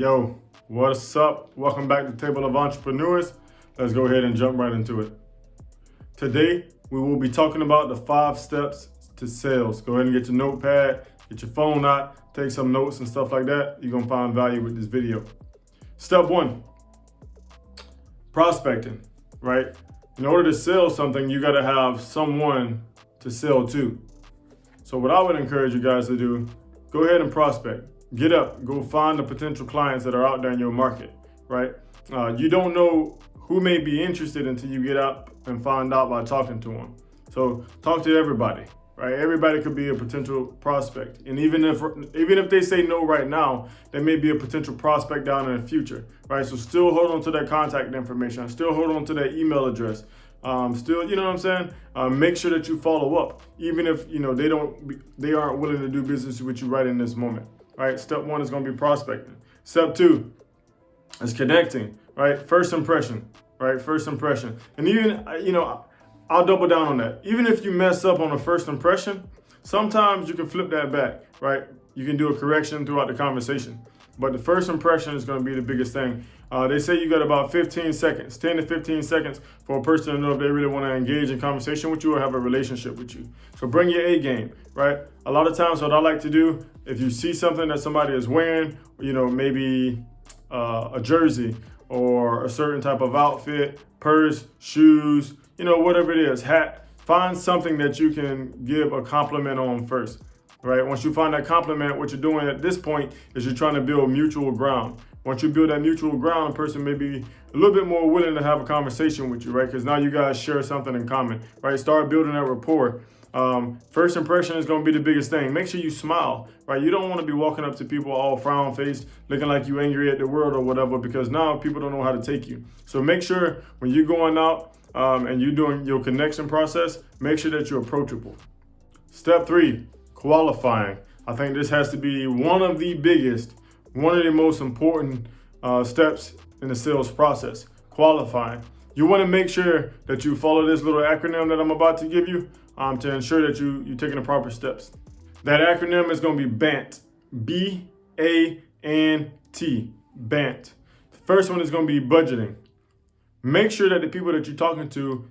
Yo, what's up? Welcome back to the Table of Entrepreneurs. Let's go ahead and jump right into it. Today, we will be talking about the 5 steps to sales. Go ahead and get your notepad, get your phone out, take some notes and stuff like that. You're gonna find value with this video. Step 1, prospecting, right? In order to sell something, you gotta have someone to sell to. So what I would encourage you guys to do, go ahead and prospect. Get up, go find the potential clients that are out there in your market, right? You don't know who may be interested until you get up and find out by talking to them. So talk to everybody, right? Everybody could be a potential prospect. And even if they say no right now, there may be a potential prospect down in the future, right? So still hold on to that contact information. Still hold on to that email address. Still, you know what I'm saying? Make sure that you follow up, even if, they aren't willing to do business with you right in this moment. Right, step 1 is going to be prospecting. Step 2 is connecting, right? First impression, right? First impression. And even, I'll double down on that. Even if you mess up on a first impression, sometimes you can flip that back, right? You can do a correction throughout the conversation. But the first impression is going to be the biggest thing. They say you got about 15 seconds, 10 to 15 seconds for a person to know if they really want to engage in conversation with you or have a relationship with you. So bring your A game, right? A lot of times what I like to do, if you see something that somebody is wearing, maybe a jersey or a certain type of outfit, purse, shoes, whatever it is, hat, find something that you can give a compliment on first. Right? Once you find that compliment, what you're doing at this point is you're trying to build mutual ground. Once you build that mutual ground, a person may be a little bit more willing to have a conversation with you, right? Because now you guys share something in common, right? Start building that rapport. First impression is going to be the biggest thing. Make sure you smile, right? You don't want to be walking up to people all frown faced, looking like you angry at the world or whatever, because now people don't know how to take you. So make sure when you're going out and you're doing your connection process, make sure that you're approachable. Step 3. Qualifying. I think this has to be one of the most important steps in the sales process. Qualifying. You want to make sure that you follow this little acronym that I'm about to give you to ensure that you're taking the proper steps. That acronym is going to be BANT. B-A-N-T. BANT. The first one is going to be budgeting. Make sure that the people that you're talking to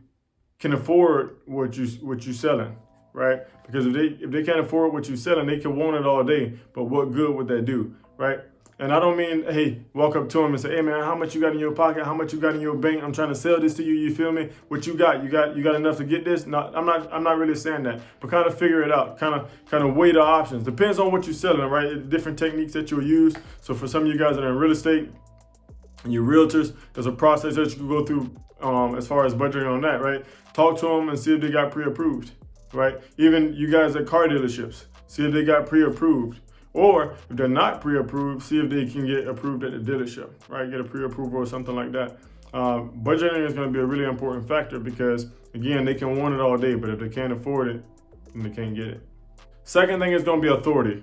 can afford what you're selling. Right? Because if they can't afford what you're selling, they can want it all day. But what good would that do? Right? And I don't mean, hey, walk up to them and say, hey man, how much you got in your pocket? How much you got in your bank? I'm trying to sell this to you. You feel me? What you got? You got enough to get this? No, I'm not really saying that. But kind of figure it out. Kind of weigh the options. Depends on what you're selling, right? Different techniques that you'll use. So for some of you guys that are in real estate and you're realtors, there's a process that you can go through as far as budgeting on that, right? Talk to them and see if they got pre-approved. Right? Even you guys at car dealerships, see if they got pre-approved. Or if they're not pre-approved, see if they can get approved at the dealership, right? Get a pre-approval or something like that. Budgeting is going to be a really important factor because, again, they can want it all day, but if they can't afford it, then they can't get it. Second thing is going to be authority.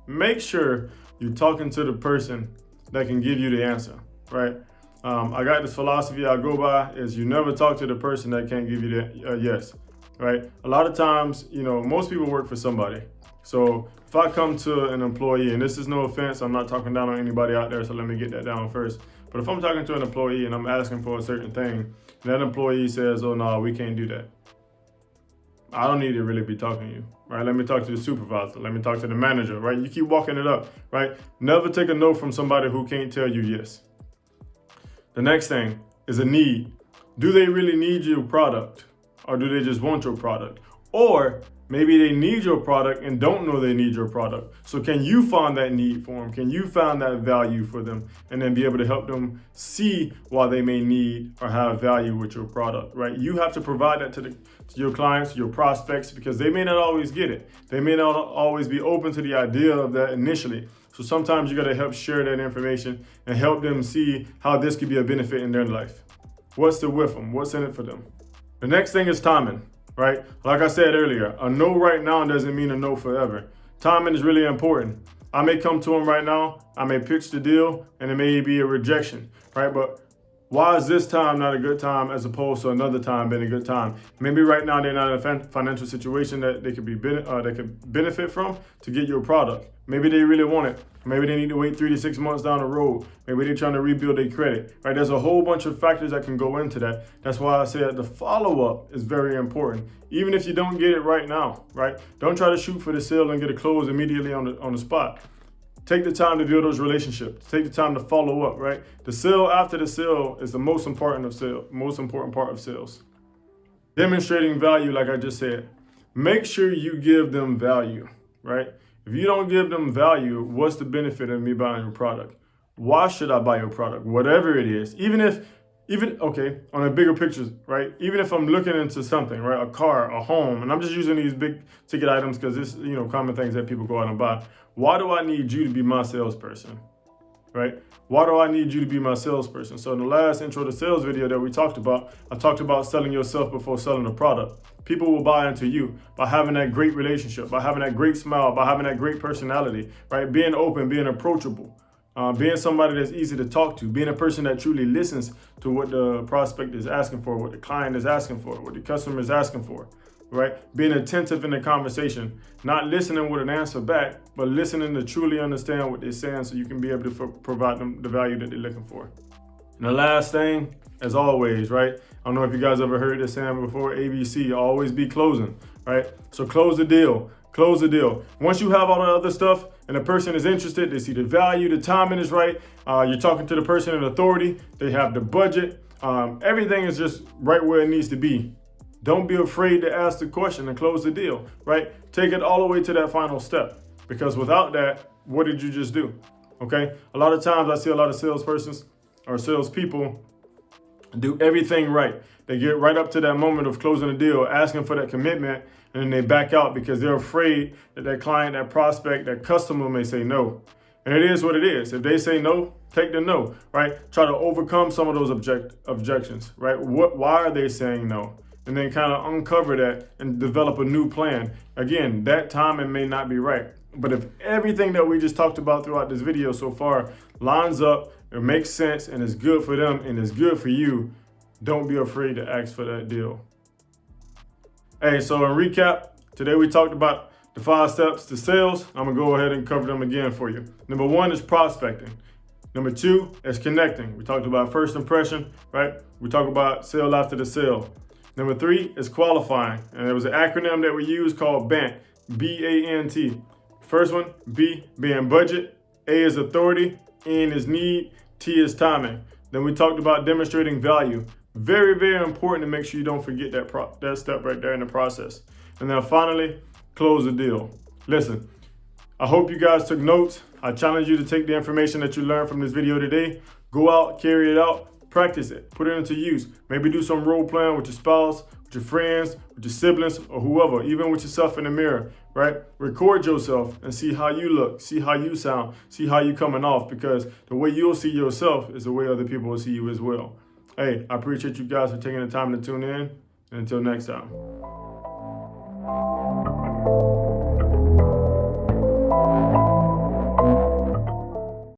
Make sure you're talking to the person that can give you the answer, right? I got this philosophy I go by is you never talk to the person that can't give you the yes. Right? A lot of times, most people work for somebody. So if I come to an employee, and this is no offense, I'm not talking down on anybody out there, so let me get that down first. But if I'm talking to an employee and I'm asking for a certain thing, and that employee says, oh no, we can't do that. I don't need to really be talking to you, right? Let me talk to the supervisor. Let me talk to the manager, right? You keep walking it up, right? Never take a no from somebody who can't tell you yes. The next thing is a need. Do they really need your product? Or do they just want your product? Or maybe they need your product and don't know they need your product. So can you find that need for them? Can you find that value for them? And then be able to help them see why they may need or have value with your product, right? You have to provide that to your clients, your prospects, because they may not always get it. They may not always be open to the idea of that initially. So sometimes you got to help share that information and help them see how this could be a benefit in their life. What's the with them? What's in it for them? The next thing is timing, right? Like I said earlier, a no right now doesn't mean a no forever. Timing is really important. I may come to them right now, I may pitch the deal, and it may be a rejection, right? But why is this time not a good time as opposed to another time being a good time? Maybe right now they're not in a financial situation that they could benefit from to get your product, Maybe they really want it. Maybe they need to wait 3 to 6 months down the road. Maybe they're trying to rebuild their credit, right? There's a whole bunch of factors that can go into that. That's why I said the follow-up is very important. Even if you don't get it right now, right? Don't try to shoot for the sale and get it closed immediately on the spot. Take the time to build those relationships. Take the time to follow up, right? The sale after the sale is the most important part of sales. Demonstrating value, like I just said. Make sure you give them value, right? If you don't give them value, what's the benefit of me buying your product? Why should I buy your product? Whatever it is, okay, on a bigger picture, right? Even if I'm looking into something, right? A car, a home, and I'm just using these big ticket items because it's, common things that people go out and buy. Why do I need you to be my salesperson, right? Why do I need you to be my salesperson? So in the last intro to sales video that we talked about, I talked about selling yourself before selling a product. People will buy into you by having that great relationship, by having that great smile, by having that great personality, right? Being open, being approachable, being somebody that's easy to talk to, being a person that truly listens to what the prospect is asking for, what the client is asking for, what the customer is asking for, right? Being attentive in the conversation, not listening with an answer back, but listening to truly understand what they're saying so you can be able to provide them the value that they're looking for. And the last thing, as always, right? I don't know if you guys ever heard this saying before, ABC, always be closing, right? So close the deal. Close the deal. Once you have all the other stuff and the person is interested, they see the value, the timing is right, you're talking to the person in authority, they have the budget, everything is just right where it needs to be. Don't be afraid to ask the question and close the deal, right? Take it all the way to that final step, because without that, what did you just do? Okay? A lot of times I see a lot of salespersons or salespeople do everything right. They get right up to that moment of closing the deal, asking for that commitment, and then they back out because they're afraid that that client, that prospect, that customer may say no. And it is what it is. If they say no, take the no, right? Try to overcome some of those objections, right? Why are they saying no? And then kind of uncover that and develop a new plan. Again, that timing may not be right. But if everything that we just talked about throughout this video so far lines up, it makes sense, and it's good for them and it's good for you, don't be afraid to ask for that deal. Hey, so in recap, today we talked about the 5 steps to sales. I'm gonna go ahead and cover them again for you. Number 1 is prospecting. Number 2 is connecting. We talked about first impression, right? We talked about sale after the sale. Number 3 is qualifying. And there was an acronym that we used called BANT, B-A-N-T. First one, B, being budget. A is authority. N is need. T is timing. Then we talked about demonstrating value. Very, very important to make sure you don't forget that step right there in the process. And then finally, close the deal. Listen, I hope you guys took notes. I challenge you to take the information that you learned from this video today, go out, carry it out, practice it, put it into use. Maybe do some role playing with your spouse, with your friends, with your siblings, or whoever, even with yourself in the mirror, right? Record yourself and see how you look, see how you sound, see how you coming off, because the way you'll see yourself is the way other people will see you as well. Hey, I appreciate you guys for taking the time to tune in, and until next time.